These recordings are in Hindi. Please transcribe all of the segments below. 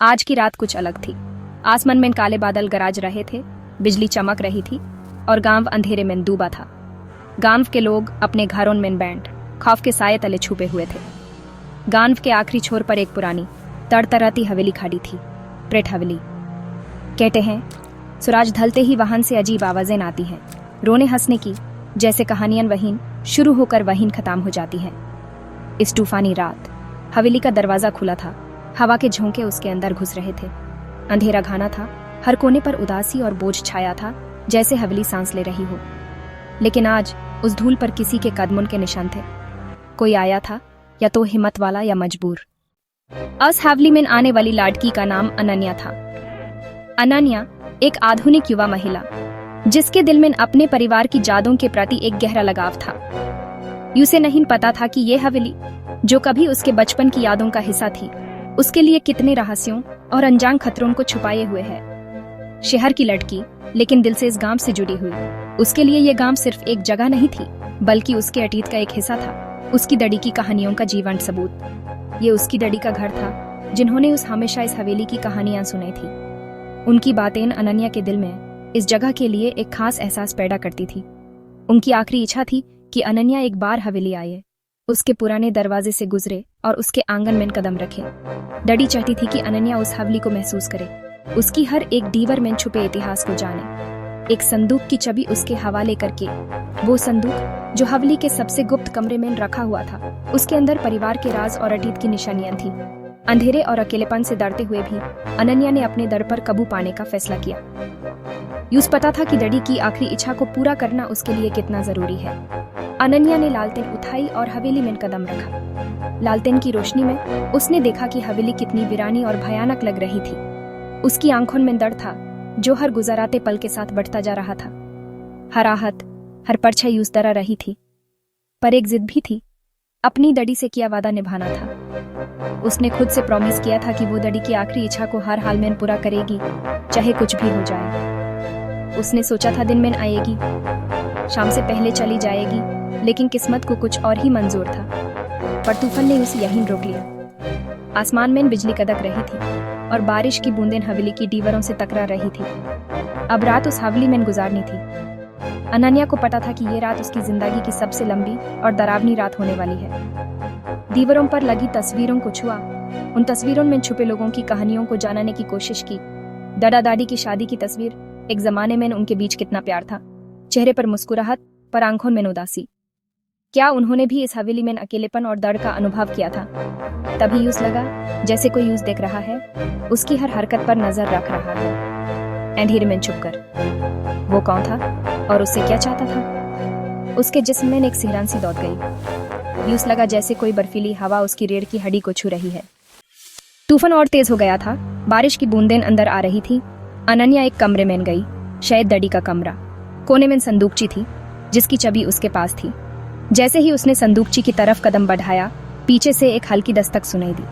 आज की रात कुछ अलग थी। आसमान में काले बादल गरज रहे थे, बिजली चमक रही थी और गांव अंधेरे में डूबा था। गांव के लोग अपने घरों में बैंड खौफ के साये तले छुपे हुए थे। गांव के आखिरी छोर पर एक पुरानी तड़तड़ाती हवेली खड़ी थी, प्रेट हवेली। कहते हैं सूरज ढलते ही वहां से अजीब आवाजें आती हैं, रोने हंसने की, जैसे कहानियां वहीं शुरू होकर वहीं खत्म हो जाती हैं। इस तूफानी रात हवेली का दरवाजा खुला था, हवा के झोंके उसके अंदर घुस रहे थे। अंधेरा घाना था, हर कोने पर उदासी और बोझ छाया था, जैसे हवेली सांस ले रही हो। लेकिन आज उस धूल पर किसी के कदमों के निशान थे। कोई आया था, या तो हिम्मत वाला या मजबूर। उस हवेली में आने वाली लड़की का नाम अनन्या था। अनन्या एक आधुनिक युवा महिला, जिसके दिल में अपने परिवार की यादों के प्रति एक गहरा लगाव था। उसे नहीं पता था कि यह हवेली, जो कभी उसके बचपन की यादों का हिस्सा थी, उसके लिए कितने रहस्यों और अनजान खतरों को छुपाए हुए है। शहर की लड़की, लेकिन दिल से इस गांव से जुड़ी हुई। उसके लिए यह गांव सिर्फ एक जगह नहीं थी, बल्कि उसके अतीत का एक हिस्सा था, उसकी डैडी की कहानियों का जीवंत सबूत। ये उसकी डैडी का घर था, जिन्होंने हमेशा इस हवेली की कहानियां सुनी थी। उनकी बातें अनन्या के दिल में इस जगह के लिए एक खास एहसास पैदा करती थी। उनकी आखिरी इच्छा थी कि अनन्या एक बार हवेली आए, उसके पुराने दरवाजे से गुजरे और उसके आंगन में कदम रखे। डैडी चाहती थी कि अनन्या उस हवेली को महसूस करे, उसकी हर एक दीवार में छुपे इतिहास को जाने। एक संदूक की चाबी उसके हवाले करके, वो संदूक जो हवेली के सबसे गुप्त कमरे में रखा हुआ था, उसके अंदर परिवार के राज और अतीत की निशानियां थी। अंधेरे और अकेलेपन से डरते हुए भी अनन्या ने अपने दर पर काबू पाने का फैसला किया। यूस पता था कि डैडी की आखिरी इच्छा को पूरा करना उसके लिए कितना जरूरी है। अनन्या ने लालटेन उठाई और हवेली में कदम रखा। लालटेन की रोशनी में उसने देखा कि हवेली कितनी वीरानी और भयानक लग रही थी। उसकी आंखों में डर था, जो हर गुजराते पल के साथ बढ़ता जा रहा था। हर आहत, हर परछाई उस तरह रही थी, पर एक जिद भी थी, अपनी डैडी से किया वादा निभाना था। उसने खुद से प्रॉमिस किया था कि वो डैडी की आखिरी इच्छा को हर हाल में पूरा करेगी, चाहे कुछ भी हो जाए। उसने सोचा था दिन में आएगी, शाम से पहले चली जाएगी, लेकिन किस्मत को कुछ और ही मंजूर था। पर तूफान ने उसे यहीं रोक लिया। आसमान में बिजली कड़क रही थी और बारिश की बूंदें हवेली की दीवारों से टकरा रही थी। अब रात उस हवेली में गुजारनी थी। अनन्या को पता था कि ये रात उसकी जिंदगी की सबसे लंबी और डरावनी रात होने वाली है। दीवारों पर लगी तस्वीरों को छुआ, उन तस्वीरों में छुपे लोगों की कहानियों को जानने की कोशिश की। दादा दादी की शादी की तस्वीर, एक जमाने में उनके बीच कितना प्यार था, चेहरे पर मुस्कुराहट, पर आंखों में उदासी। क्या उन्होंने भी इस हवेली में अकेलेपन और डर का अनुभव किया था? तभी यूस लगा जैसे कोई यूस देख रहा है, उसकी हर हरकत पर नजर रख रहा है। अंधेरे में छुपकर वो कौन था और उससे क्या चाहता था? उसके जिस्म में एक सिहरन सी दौड़ गई। यूस लगा जैसे कोई बर्फीली हवा उसकी रीढ़ की हड्डी को छू रही है। तूफान और तेज हो गया था, बारिश की बूंदें अंदर आ रही थी। अनन्या एक कमरे में गई, शायद डैडी का कमरा। कोने में संदूकची थी, जिसकी चाबी उसके पास थी। जैसे ही उसने संदूकची की तरफ कदम बढ़ाया, पीछे से एक हल्की दस्तक सुनाई दी।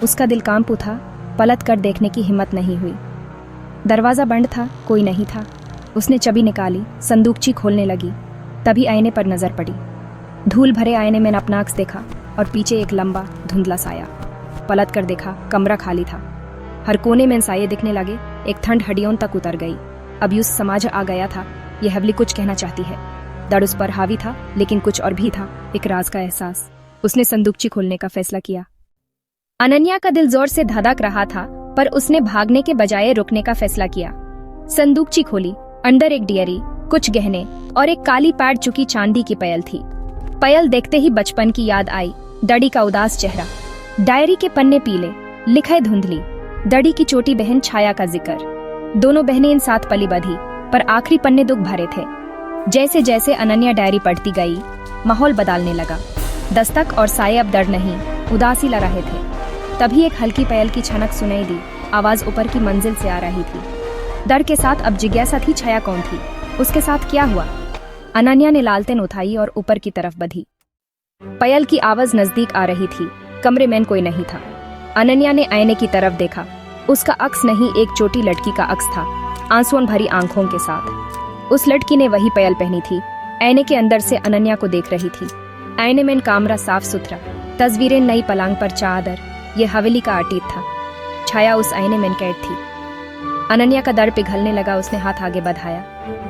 उसका दिल कांप उठा, पलट कर देखने की हिम्मत नहीं हुई। दरवाजा बंद था, कोई नहीं था। उसने चाबी निकाली, संदूकची खोलने लगी। तभी आईने पर नजर पड़ी। धूल भरे आईने में अपना अक्स देखा और पीछे एक लंबा धुंधला साया। पलट कर देखा, कमरा खाली था। हर कोने में साये दिखने लगे, एक ठंड हड्डियों तक उतर गई। अब यूस समझ आ गया था, यह हवेली कुछ कहना चाहती है। डर उस पर हावी था, लेकिन कुछ और भी था, एक राज का एहसास। उसने संदूकची खोलने का फैसला किया। अनन्या का दिल जोर से धड़क रहा था, पर उसने भागने के बजाय रुकने का फैसला किया। संदूकची खोली, अंदर एक डियरी, कुछ गहने और एक काली पैड चुकी चांदी की पयल थी। पयल देखते ही बचपन की याद आई, डैडी का उदास चेहरा, डायरी के पन्ने पीले, लिखे धुंधली, डैडी की छोटी बहन छाया का जिक्र। दोनों बहनें इन साथ पली बधी, पर आखिरी पन्ने दुख भरे थे। जैसे जैसे अनन्या डायरी पढ़ती गई, माहौल बदलने लगा। दस्तक और साये अब डर नहीं, उदासी ला रहे थे। तभी एक हल्की पयल की छनक सुनाई दी, आवाज ऊपर की मंजिल से आ रही थी। डर के साथ अब जिज्ञासा थी, छाया कौन थी, उसके साथ क्या हुआ? अनन्या ने लालटेन उठाई और ऊपर की तरफ बढ़ी। पयल की आवाज नजदीक आ रही थी, कमरे में कोई नहीं था। अनन्या ने आईने की तरफ देखा, उसका अक्स नहीं, एक छोटी लड़की का अक्स था, आंसुओं भरी आंखों के साथ। उस लड़की ने वही पयल पहनी थी। आईने के अंदर से अनन्या को देख रही थी। आईने में कमरा साफ सुथरा, तस्वीरें नई, पलंग पर चादर, ये हवेली का अतीत था। छाया उस आईने में कैद थी। अनन्या का दर पिघलने लगा। उसने हाथ आगे बढ़ाया,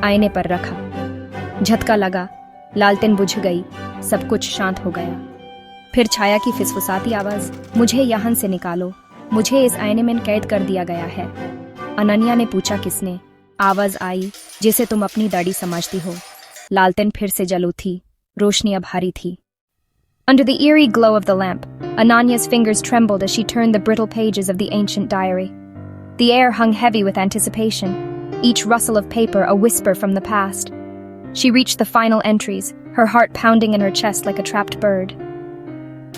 आईने पर रखा। झटका लगा, लालटेन बुझ गई, सब कुछ शांत हो गया। फिर छाया की फिसफुसाती आवाज, मुझे यहाँ से निकालो, मुझे इस आईने में कैद कर दिया गया है। अनन्या ने पूछा, किसने? आवाज आई, जिसे तुम अपनी दाढ़ी समझती हो। लालटेन फिर से जल उठी, रोशनी अब भारी थी। Under the eerie glow of the lamp, Ananya's fingers trembled as she turned the brittle pages of the ancient diary. The air hung heavy with anticipation, each rustle of paper a whisper from the past. She reached the final entries, her heart pounding in her chest like a trapped bird.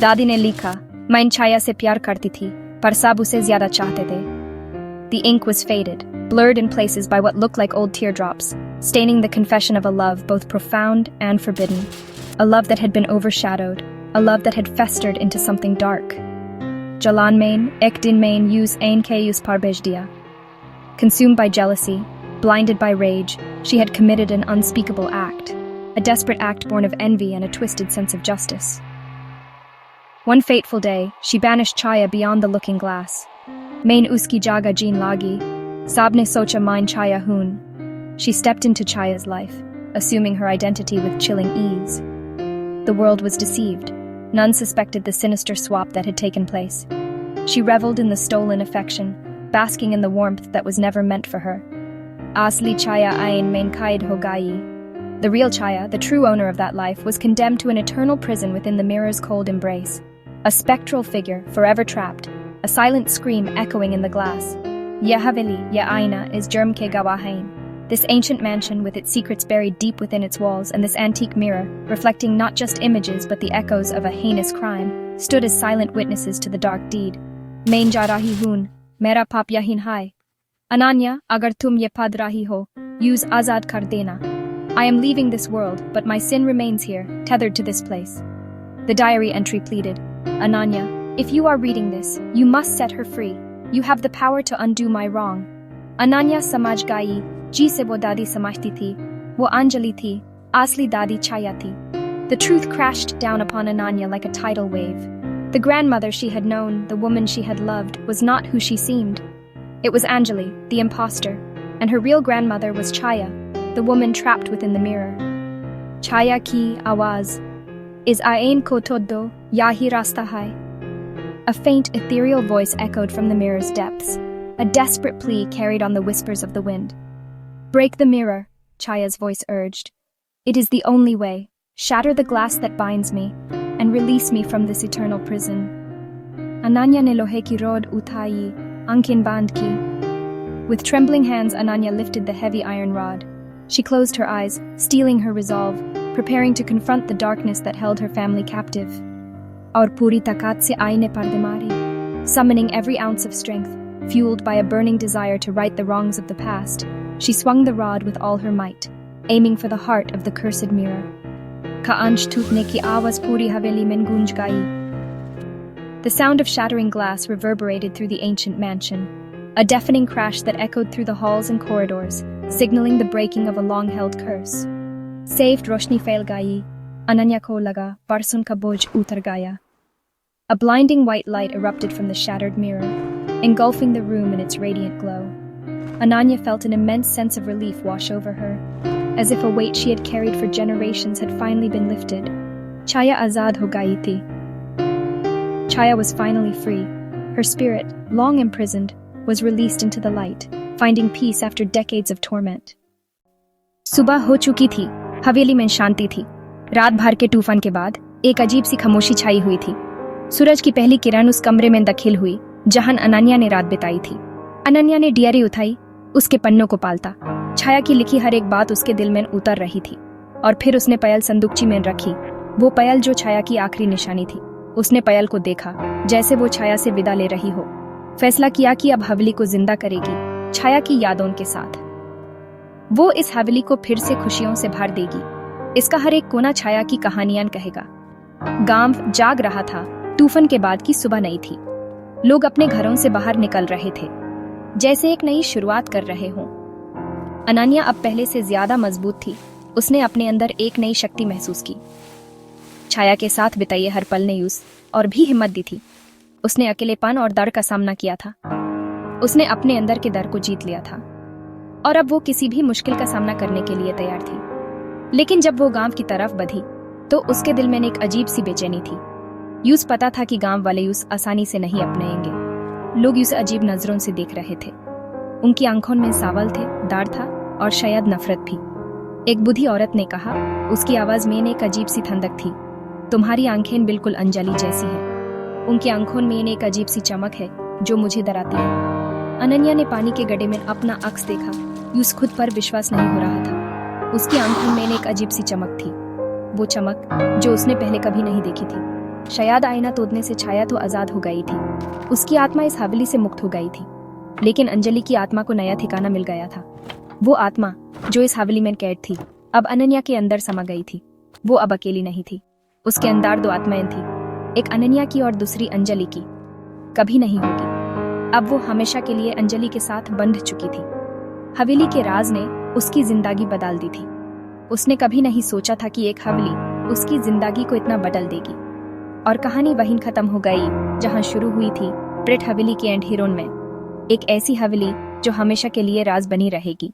दादी ने लिखा, मैं इन छाया से प्यार करती थी, पर सब उसे ज्यादा चाहते थे. The ink was faded, blurred in places by what looked like old teardrops, staining the confession of a love both profound and forbidden. A love that had been overshadowed, a love that had festered into something dark. Jalan main, ek din main use ain ke use par bej diya. Consumed by jealousy, blinded by rage, she had committed an unspeakable act, a desperate act born of envy and a twisted sense of justice. One fateful day, she banished Chaya beyond the looking glass. Main uski jaga jeen lagi, sabne socha mine Chaya hoon. She stepped into Chaya's life, assuming her identity with chilling ease. The world was deceived. None suspected the sinister swap that had taken place. She reveled in the stolen affection, basking in the warmth that was never meant for her. Asli Chaya ain main kaid ho gayi. The real Chaya, the true owner of that life, was condemned to an eternal prison within the mirror's cold embrace. A spectral figure, forever trapped, a silent scream echoing in the glass. Ye haveli, ye aina is germ ke gawahain. This ancient mansion, with its secrets buried deep within its walls, and this antique mirror, reflecting not just images but the echoes of a heinous crime, stood as silent witnesses to the dark deed. Main ja rahi hoon, mera paap yahin hai. Ananya, agar tum ye pad rahi ho, use azad kar dena. I am leaving this world, but my sin remains here, tethered to this place. The diary entry pleaded, Ananya, if you are reading this, you must set her free. You have the power to undo my wrong. Ananya samaj gayi, जी से वो दादी समझती थी, वो अंजलि थी, असली दादी छाया थी. The truth crashed down upon Ananya like a tidal wave. The grandmother she had known, the woman she had loved, was not who she seemed. It was Anjali, the imposter, and her real grandmother was Chaya, the woman trapped within the mirror. Chaya ki awaz, is ain ko toddo, yahi rasta hai. A faint, ethereal voice echoed from the mirror's depths, a desperate plea carried on the whispers of the wind. Break the mirror, Chaya's voice urged. It is the only way. Shatter the glass that binds me, and release me from this eternal prison. Ananya ne lohe ki rod uthai, ankin band ki. With trembling hands, Ananya lifted the heavy iron rod. She closed her eyes, steeling her resolve, preparing to confront the darkness that held her family captive. Aur puri takat se aine parde mari. Summoning every ounce of strength, fueled by a burning desire to right the wrongs of the past, she swung the rod with all her might, aiming for the heart of the cursed mirror. Ka ansh tootne ki aawaz puri haveli mein gunj gayi. The sound of shattering glass reverberated through the ancient mansion, a deafening crash that echoed through the halls and corridors, signaling the breaking of a long-held curse. Saved roshni fail gayi, Ananya ko laga, barsun ka boj utar gaya. A blinding white light erupted from the shattered mirror, engulfing the room in its radiant glow. Ananya felt an immense sense of relief wash over her, as if a weight she had carried for generations had finally been lifted. Chaya azad ho gayi thi. Chaya was finally free. Her spirit, long imprisoned, was released into the light, finding peace after decades of torment. सुबह हो चुकी थी, हवेली में शांति थी. रात भर के तूफान के बाद एक अजीब सी खामोशी छाई हुई थी. सूरज की पहली किरण उस कमरे में दाखिल हुई जहां अनन्या ने रात बिताई थी. अनन्या ने डियरी उठाई, उसके पन्नों को पालता. छाया की लिखी हर एक बात उसके दिल में उतर रही थी. और फिर उसने पयल संदूकची में रखी, वो पयल जो छाया की आखिरी निशानी थी. उसने पयल को देखा, जैसे वो छाया से विदा ले रही हो. फैसला किया कि अब हवेली को जिंदा करेगी, छाया की यादों के साथ. वो इस हवेली को फिर से खुशियों से भर देगी. इसका हर एक कोना छाया की कहानियां कहेगा. गांव जाग रहा था. तूफान के बाद की सुबह नहीं थी. लोग अपने घरों से बाहर निकल रहे थे, जैसे एक नई शुरुआत कर रहे हों. अनन्या अब पहले से ज्यादा मजबूत थी. उसने अपने अंदर एक नई शक्ति महसूस की. छाया के साथ बिताए हर पल ने उस और भी हिम्मत दी थी. उसने अकेलेपन और डर का सामना किया था, उसने अपने अंदर के डर को जीत लिया था और अब वो किसी भी मुश्किल का सामना करने के लिए तैयार थी। लेकिन जब वो गांव की तरफ बढ़ी तो उसके दिल में एक अजीब सी बेचैनी थी। यूस पता था कि गांव वाले यूस आसानी से नहीं अपनाएंगे। लोग यूस अजीब नजरों से देख रहे थे। उनकी आंखों में सावल थे, डर था और शायद नफरत भी। एक बूढ़ी औरत ने कहा, उसकी आवाज में एक अजीब सी ठंडक थी, तुम्हारी आंखें बिल्कुल अंजलि जैसी हैं। उनकी आंखों में एक अजीब सी चमक है जो मुझे डराती है। अनन्या ने पानी के गड्ढे में अपना अक्स देखा। यूस खुद पर विश्वास नहीं हो रहा था। उसकी आंखों में एक अजीब सी चमक थी, वो चमक जो उसने पहले कभी नहीं देखी थी। शायद आईना तोड़ने से छाया तो आजाद हो गई थी। उसकी आत्मा इस हवेली से मुक्त हो गई थी, लेकिन अंजलि की आत्मा को नया ठिकाना मिल गया था। वो आत्मा जो इस हवेली में कैद थी अब अनन्या के अंदर समा गई थी। वो अब अकेली नहीं थी, उसके अंदर दो आत्माएं थी, एक अनन्या की और दूसरी अंजलि की। कभी नहीं होगी, अब वो हमेशा के लिए अंजलि के साथ बंध चुकी थी। हवेली के राज ने उसकी जिंदगी बदल दी थी। उसने कभी नहीं सोचा था कि एक हवेली उसकी जिंदगी को इतना बदल देगी। और कहानी वहीं खत्म हो गई जहां शुरू हुई थी, प्रेट हवेली के एंड हीरोन में। एक ऐसी हवेली जो हमेशा के लिए राज बनी रहेगी।